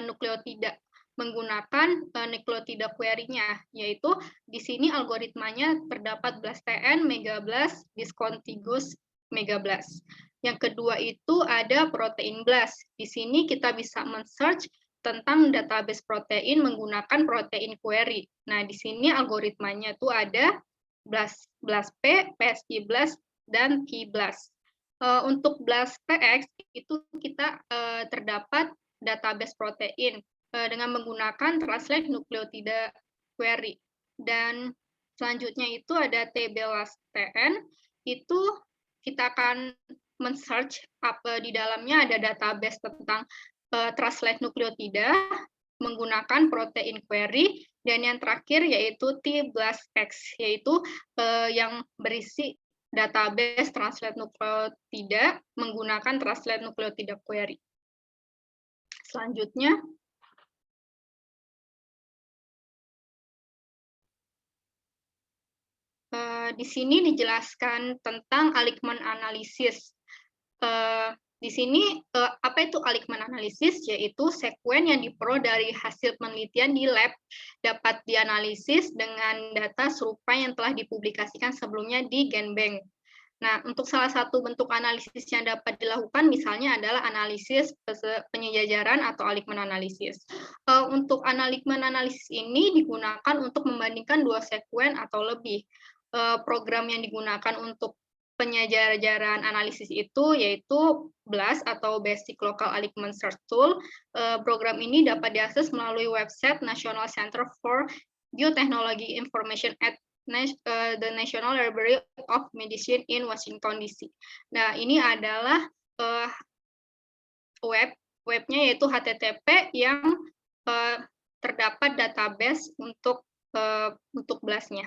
nukleotida menggunakan nukleotida query-nya, yaitu di sini algoritmanya terdapat BLAST-TN, MegaBLAST, Discontinuous MegaBLAST. Yang kedua itu ada protein BLAST. Di sini kita bisa men-search tentang database protein menggunakan protein query. Nah, di sini algoritmanya itu ada BLAST-P, PSI-BLAST, dan T-BLAST. Untuk BLAST-PX itu kita terdapat database protein dengan menggunakan Translate Nucleotida Query. Dan selanjutnya itu ada TBLAST-TN, itu kita akan men-search di dalamnya ada database tentang Translate Nucleotida menggunakan protein query, dan yang terakhir yaitu T-BLAST-X, yaitu yang berisi database Translate Nucleotida menggunakan Translate Nucleotida Query. Selanjutnya, di sini dijelaskan tentang alignment analysis. Di sini apa itu alignment analysis? Yaitu sekuen yang diperoleh dari hasil penelitian di lab dapat dianalisis dengan data serupa yang telah dipublikasikan sebelumnya di GenBank. Nah, untuk salah satu bentuk analisis yang dapat dilakukan misalnya adalah analisis penyejajaran atau alignment analysis. Untuk alignment analysis ini digunakan untuk membandingkan dua sekuen atau lebih. Program yang digunakan untuk penyejajaran analisis itu yaitu BLAST atau Basic Local Alignment Search Tool. Program ini dapat diakses melalui website National Center for Biotechnology Information at the National Library of Medicine in Washington DC. Nah, ini adalah webnya yaitu HTTP yang terdapat database untuk BLAST-nya.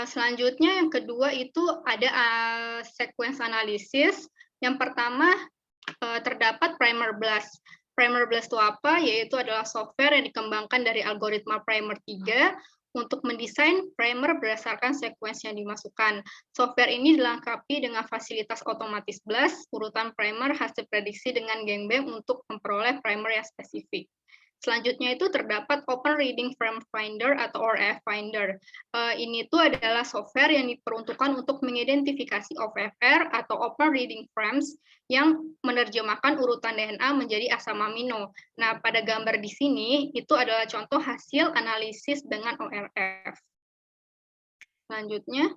Selanjutnya yang kedua itu ada sequence analysis. Yang pertama terdapat primer BLAST. Primer BLAST itu apa? Yaitu adalah software yang dikembangkan dari algoritma primer 3 untuk mendesain primer berdasarkan sequence yang dimasukkan. Software ini dilengkapi dengan fasilitas otomatis BLAST, urutan primer, hasil prediksi dengan GenBank untuk memperoleh primer yang spesifik. Selanjutnya itu terdapat Open Reading Frame Finder atau ORF Finder. Ini itu adalah software yang diperuntukkan untuk mengidentifikasi OFR atau Open Reading Frames yang menerjemahkan urutan DNA menjadi asam amino. Nah, pada gambar di sini itu adalah contoh hasil analisis dengan ORF. Selanjutnya,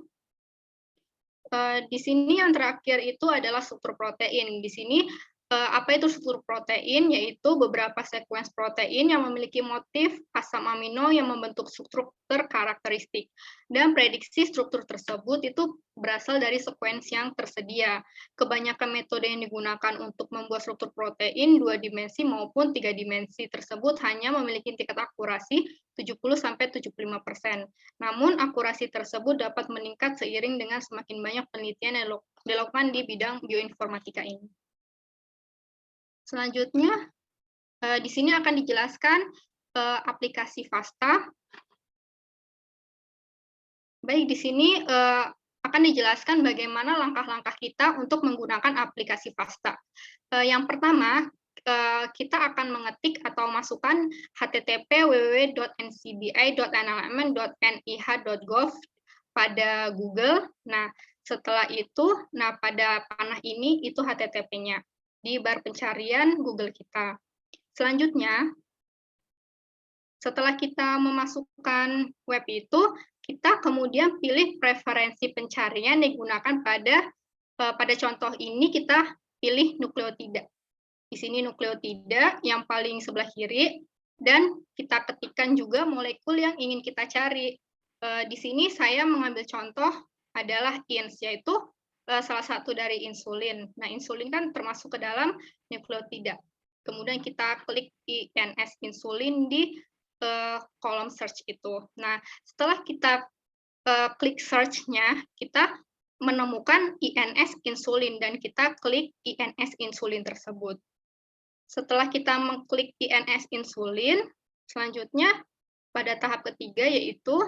di sini yang terakhir itu adalah struktur protein. Di sini apa itu struktur protein? Yaitu beberapa sekuens protein yang memiliki motif asam amino yang membentuk struktur karakteristik. Dan prediksi struktur tersebut itu berasal dari sekuens yang tersedia. Kebanyakan metode yang digunakan untuk membuat struktur protein 2 dimensi maupun 3 dimensi tersebut hanya memiliki tingkat akurasi 70–75%. Namun akurasi tersebut dapat meningkat seiring dengan semakin banyak penelitian yang dilakukan di bidang bioinformatika ini. Selanjutnya, di sini akan dijelaskan aplikasi FASTA. Baik, di sini akan dijelaskan bagaimana langkah-langkah kita untuk menggunakan aplikasi FASTA. Yang pertama, kita akan mengetik atau masukkan http www.ncbi.nlmn.nih.gov pada Google. Nah, setelah itu, pada panah ini itu HTTP-nya di bar pencarian Google kita. Selanjutnya, setelah kita memasukkan web itu, kita kemudian pilih preferensi pencarian yang digunakan pada contoh ini kita pilih nukleotida. Di sini nukleotida yang paling sebelah kiri, dan kita ketikkan juga molekul yang ingin kita cari. Di sini saya mengambil contoh adalah INS, yaitu salah satu dari insulin. Nah, insulin kan termasuk ke dalam nukleotida. Kemudian kita klik INS insulin di kolom search itu. Nah, setelah kita klik search-nya, kita menemukan INS insulin dan kita klik INS insulin tersebut. Setelah kita mengklik INS insulin, selanjutnya pada tahap ketiga yaitu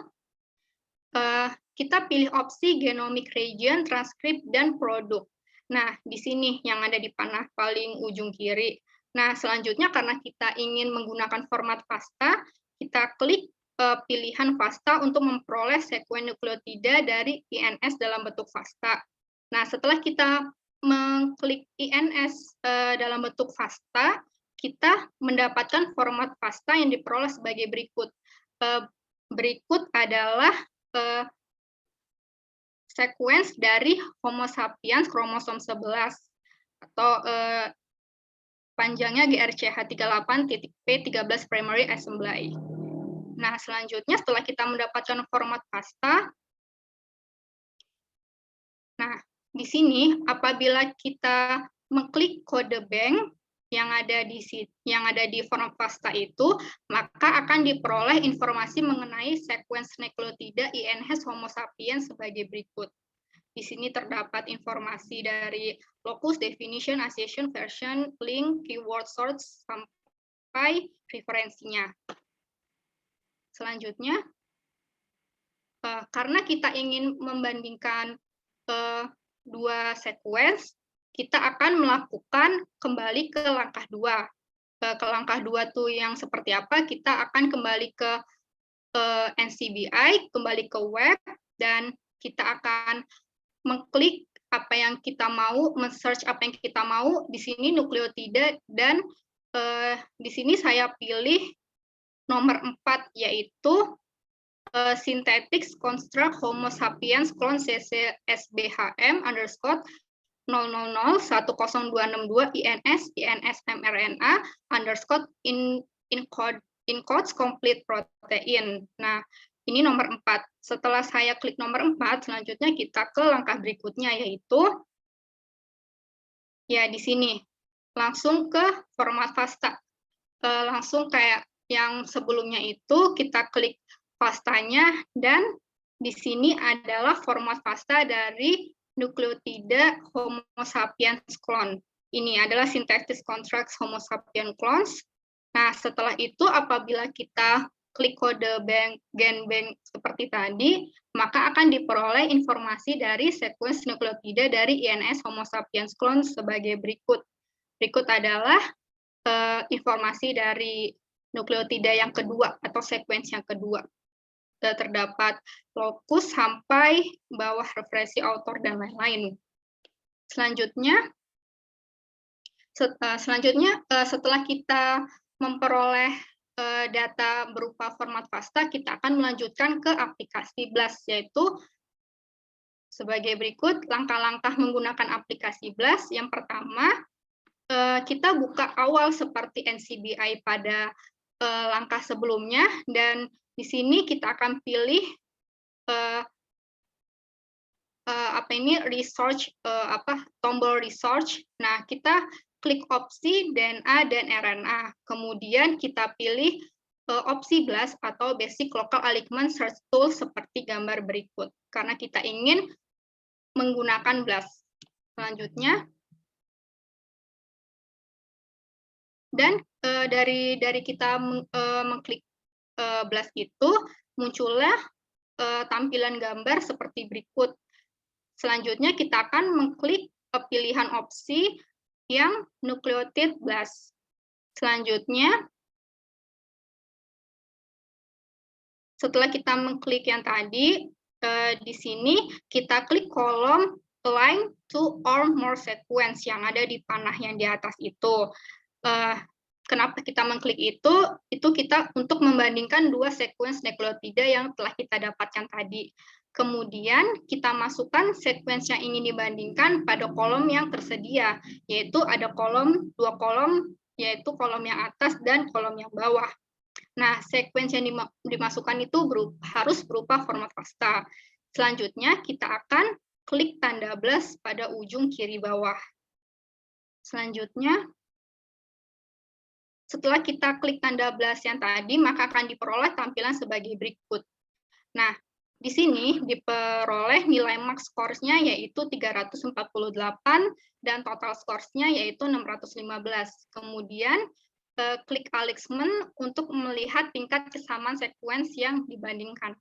kita pilih opsi genomic region, transkrip, dan produk. Nah, di sini yang ada di panah paling ujung kiri. Nah, selanjutnya karena kita ingin menggunakan format FASTA, kita klik pilihan FASTA untuk memperoleh sekuen nukleotida dari INS dalam bentuk FASTA. Nah, setelah kita mengklik INS dalam bentuk FASTA, kita mendapatkan format FASTA yang diperoleh sebagai berikut. Berikut adalah sequence dari Homo sapiens kromosom 11 atau panjangnya GRCH38.P13 primary assembly. Nah, selanjutnya setelah kita mendapatkan format FASTA, nah di sini apabila kita mengklik kode bank yang ada di format FASTA itu, maka akan diperoleh informasi mengenai sequence nukleotida INS Homo sapiens sebagai berikut. Di sini terdapat informasi dari locus, definition, association, version, link, keyword source, sampai referensinya. Selanjutnya, karena kita ingin membandingkan dua sequence, kita akan melakukan kembali ke langkah 2. Ke langkah 2 tuh yang seperti apa? Kita akan kembali ke NCBI, kembali ke web, dan kita akan mengklik apa yang kita mau, men-search apa yang kita mau. Di sini nukleotida, dan di sini saya pilih nomor 4, yaitu synthetics construct Homo sapiens clone CCSBHM underscore 0001062 INS mRNA underscore encodes complete protein. Nah, ini nomor 4. Setelah saya klik nomor 4, selanjutnya kita ke langkah berikutnya, yaitu ya di sini langsung ke format FASTA. Langsung kayak yang sebelumnya itu, kita klik FASTA-nya, dan di sini adalah format FASTA dari nukleotida Homo sapiens clone. Ini adalah synthetic constructs Homo sapiens clones. Nah, setelah itu apabila kita klik kode gen bank seperti tadi, maka akan diperoleh informasi dari sequence nukleotida dari INS Homo sapiens clone sebagai berikut. Berikut adalah informasi dari nukleotida yang kedua atau sequence yang kedua. Terdapat lokus sampai bawah referensi author dan lain-lain. Selanjutnya setelah kita memperoleh data berupa format FASTA, kita akan melanjutkan ke aplikasi BLAST, yaitu sebagai berikut langkah-langkah menggunakan aplikasi BLAST. Yang pertama, kita buka awal seperti NCBI pada langkah sebelumnya, dan di sini kita akan pilih tombol research. Nah, kita klik opsi DNA dan RNA. Kemudian kita pilih opsi BLAST atau Basic Local Alignment Search Tool seperti gambar berikut, karena kita ingin menggunakan BLAST. Selanjutnya, dan dari kita mengklik BLAST itu, muncullah tampilan gambar seperti berikut. Selanjutnya kita akan mengklik pilihan opsi yang nukleotid BLAST. Selanjutnya, setelah kita mengklik yang tadi, di sini kita klik kolom align to or more sequence yang ada di panah yang di atas itu. kenapa kita mengklik itu kita untuk membandingkan dua sequence nukleotida yang telah kita dapatkan tadi. Kemudian kita masukkan sequence yang ingin dibandingkan pada kolom yang tersedia, yaitu ada dua kolom, yaitu kolom yang atas dan kolom yang bawah. Nah, sequence yang dimasukkan itu harus berupa format FASTA. Selanjutnya, kita akan klik tanda plus pada ujung kiri bawah. Selanjutnya, setelah kita klik tanda plus yang tadi, maka akan diperoleh tampilan sebagai berikut. Nah, di sini diperoleh nilai max scores-nya yaitu 348 dan total scores-nya yaitu 615. Kemudian klik alignment untuk melihat tingkat kesamaan sequence yang dibandingkan.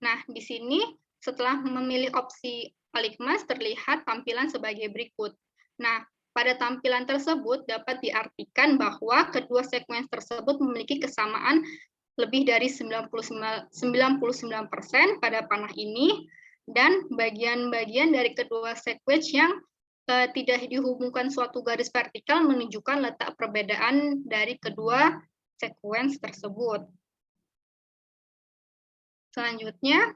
Nah, di sini setelah memilih opsi alignment terlihat tampilan sebagai berikut. Nah, pada tampilan tersebut dapat diartikan bahwa kedua sequence tersebut memiliki kesamaan lebih dari 99% pada panah ini, dan bagian-bagian dari kedua sequence yang tidak dihubungkan suatu garis vertikal menunjukkan letak perbedaan dari kedua sequence tersebut. Selanjutnya,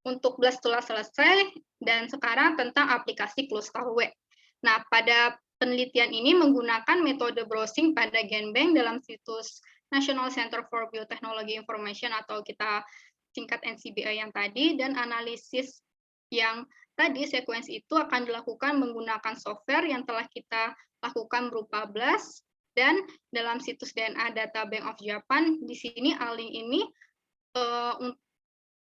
untuk BLAST telah selesai, dan sekarang tentang aplikasi ClustalW. Nah, pada penelitian ini menggunakan metode browsing pada GenBank dalam situs National Center for Biotechnology Information atau kita singkat NCBI yang tadi, dan analisis yang tadi sequence itu akan dilakukan menggunakan software yang telah kita lakukan berupa BLAST, dan dalam situs DNA Data Bank of Japan, di sini Alink ini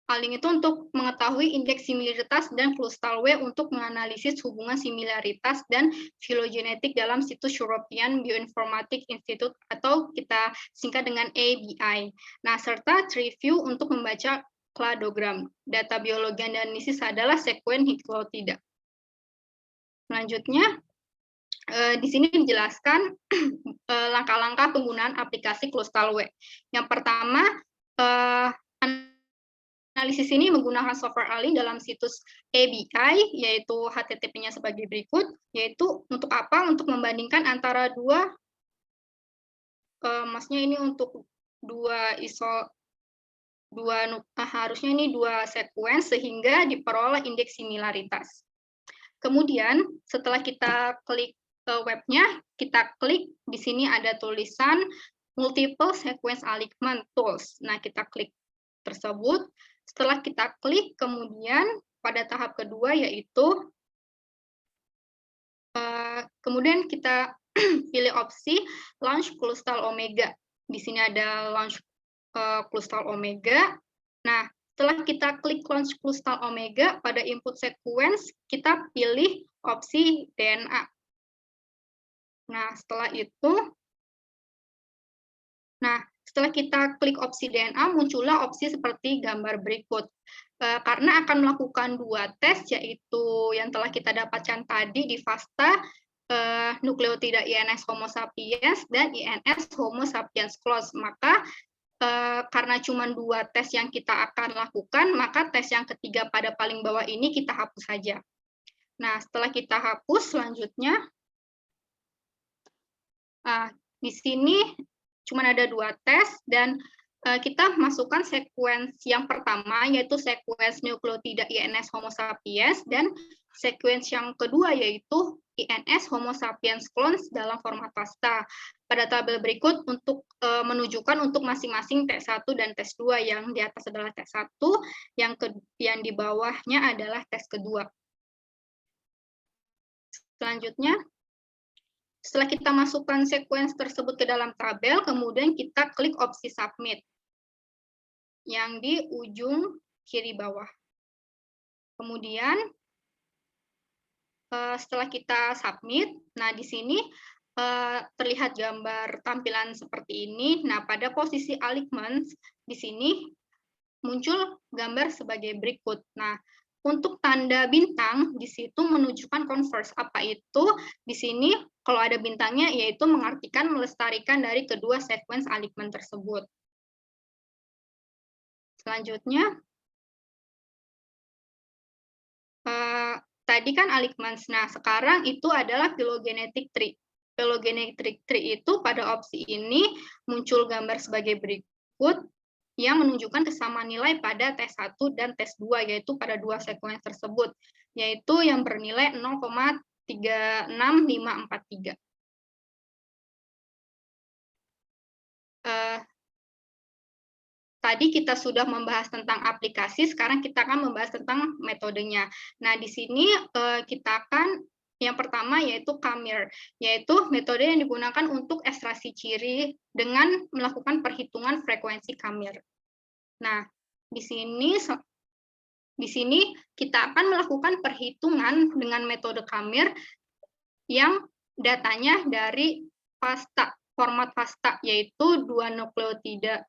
Alink itu untuk mengetahui indeks similaritas dan ClustalW untuk menganalisis hubungan similaritas dan filogenetik dalam situs European Bioinformatics Institute atau kita singkat dengan ABI. Nah, serta review untuk membaca cladogram. Data biologi dan analisis adalah sekuen nukleotida. Selanjutnya, di sini dijelaskan langkah-langkah penggunaan aplikasi ClustalW. Yang pertama, analisis ini menggunakan software Alink dalam situs ABI, yaitu HTTP-nya sebagai berikut, yaitu untuk apa? Untuk membandingkan antara maksudnya ini untuk harusnya ini dua sequence sehingga diperoleh indeks similaritas. Kemudian setelah kita klik ke webnya, kita klik di sini ada tulisan Multiple Sequence Alignment Tools. Nah, kita klik tersebut. Setelah kita klik, kemudian pada tahap kedua yaitu kemudian kita pilih opsi Launch Clustal Omega. Di sini ada Launch Clustal Omega. Nah, setelah kita klik Launch Clustal Omega, pada input sequence kita pilih opsi DNA. Nah, setelah kita klik opsi DNA, muncullah opsi seperti gambar berikut. Karena akan melakukan dua tes, yaitu yang telah kita dapatkan tadi di FASTA, nukleotida INS Homo sapiens dan INS Homo sapiens close. Maka karena cuma dua tes yang kita akan lakukan, maka tes yang ketiga pada paling bawah ini kita hapus saja. Nah, setelah kita hapus, selanjutnya di sini cuma ada dua tes, dan kita masukkan sequence yang pertama, yaitu sequence nukleotida INS Homo sapiens, dan sequence yang kedua, yaitu INS Homo sapiens clones dalam format FASTA. Pada tabel berikut untuk menunjukkan untuk masing-masing tes 1 dan tes 2, yang di atas adalah tes 1, yang di bawahnya adalah tes kedua. Selanjutnya, setelah kita masukkan sequence tersebut ke dalam tabel, kemudian kita klik opsi submit yang di ujung kiri bawah. Kemudian setelah kita submit, nah di sini terlihat gambar tampilan seperti ini. Nah, pada posisi alignment di sini muncul gambar sebagai berikut. Nah, untuk tanda bintang di situ menunjukkan converse. Apa itu? Di sini kalau ada bintangnya yaitu mengartikan melestarikan dari kedua sequence alignment tersebut. Selanjutnya tadi kan Alikmans. Nah, sekarang itu adalah phylogenetic tree. Phylogenetic tree itu pada opsi ini muncul gambar sebagai berikut yang menunjukkan kesamaan nilai pada tes 1 dan tes 2, yaitu pada dua sekuens tersebut, yaitu yang bernilai 0,36543. Tadi kita sudah membahas tentang aplikasi, sekarang kita akan membahas tentang metodenya. Nah, di sini kita akan yang pertama yaitu Khamir, yaitu metode yang digunakan untuk ekstraksi ciri dengan melakukan perhitungan frekuensi Khamir. Nah, di sini kita akan melakukan perhitungan dengan metode Khamir yang datanya dari FASTA, format FASTA, yaitu dua nukleotida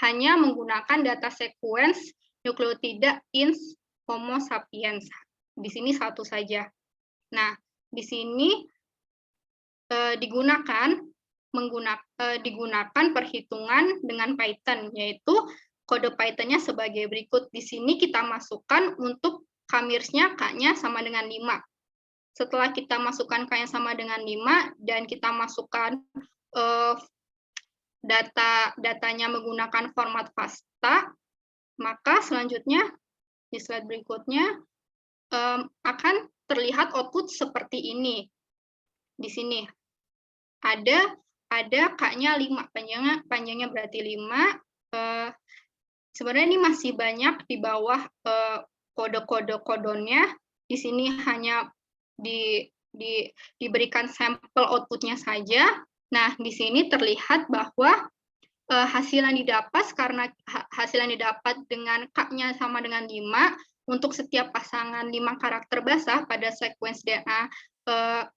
hanya menggunakan data sequence nukleotida ins Homo sapiens. Di sini satu saja. Nah, di sini digunakan perhitungan dengan Python, yaitu kode Python-nya sebagai berikut. Di sini kita masukkan untuk Khamirnya K-nya sama dengan 5. Setelah kita masukkan K yang sama dengan 5 dan kita masukkan datanya menggunakan format FASTA, maka selanjutnya di slide berikutnya akan terlihat output seperti ini. Di sini ada K-nya 5, panjangnya berarti 5. Sebenarnya ini masih banyak di bawah kode-kode kodonnya. Di sini hanya diberikan sampel outputnya saja. Nah, di sini terlihat bahwa hasil yang didapat dengan K-nya sama dengan 5 untuk setiap pasangan 5 karakter basah pada sekuens DNA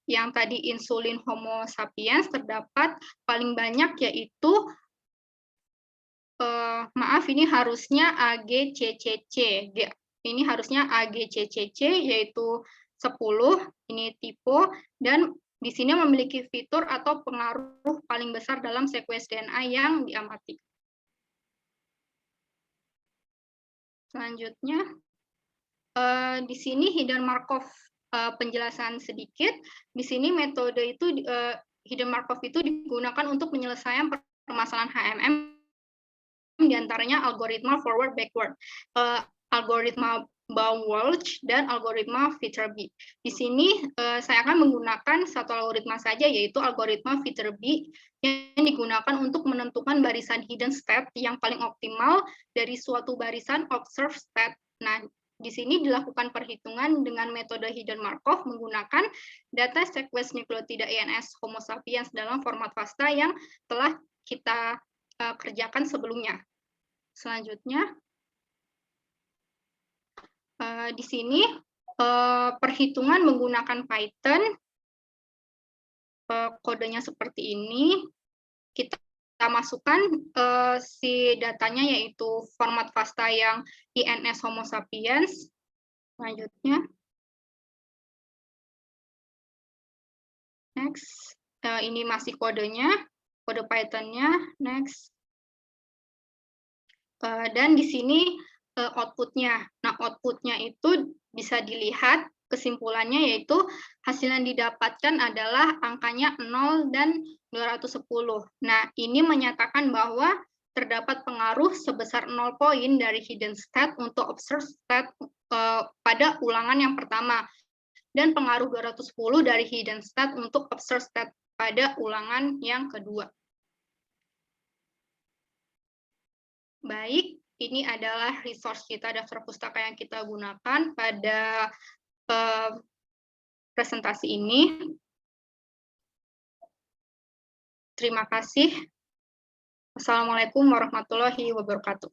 yang tadi insulin Homo sapiens terdapat paling banyak yaitu maaf, ini harusnya AGCCC. Ini harusnya AGCCC yaitu 10, ini tipe, dan di sini memiliki fitur atau pengaruh paling besar dalam sekuens DNA yang diamati. Selanjutnya, di sini hidden Markov penjelasan sedikit. Di sini metode itu hidden Markov itu digunakan untuk penyelesaian permasalahan HMM, diantaranya algoritma forward backward, algoritma Baum-Walsh, dan algoritma Viterbi. Di sini saya akan menggunakan satu algoritma saja, yaitu algoritma Viterbi yang digunakan untuk menentukan barisan hidden state yang paling optimal dari suatu barisan observed state. Nah, di sini dilakukan perhitungan dengan metode hidden Markov menggunakan data sequence nukleotida INS Homo sapiens dalam format FASTA yang telah kita kerjakan sebelumnya. Selanjutnya, di sini perhitungan menggunakan Python, kodenya seperti ini. Kita masukkan si datanya yaitu format FASTA yang INS Homo sapiens. Selanjutnya, next, ini masih kodenya, kode Python-nya, next. Dan di sini output-nya. Nah, output-nya itu bisa dilihat kesimpulannya yaitu hasil yang didapatkan adalah angkanya 0 dan 210. Nah, ini menyatakan bahwa terdapat pengaruh sebesar 0 poin dari hidden state untuk observed state pada ulangan yang pertama dan pengaruh 210 dari hidden state untuk observed state pada ulangan yang kedua. Baik, ini adalah resource kita, daftar pustaka yang kita gunakan pada presentasi ini. Terima kasih. Wassalamualaikum warahmatullahi wabarakatuh.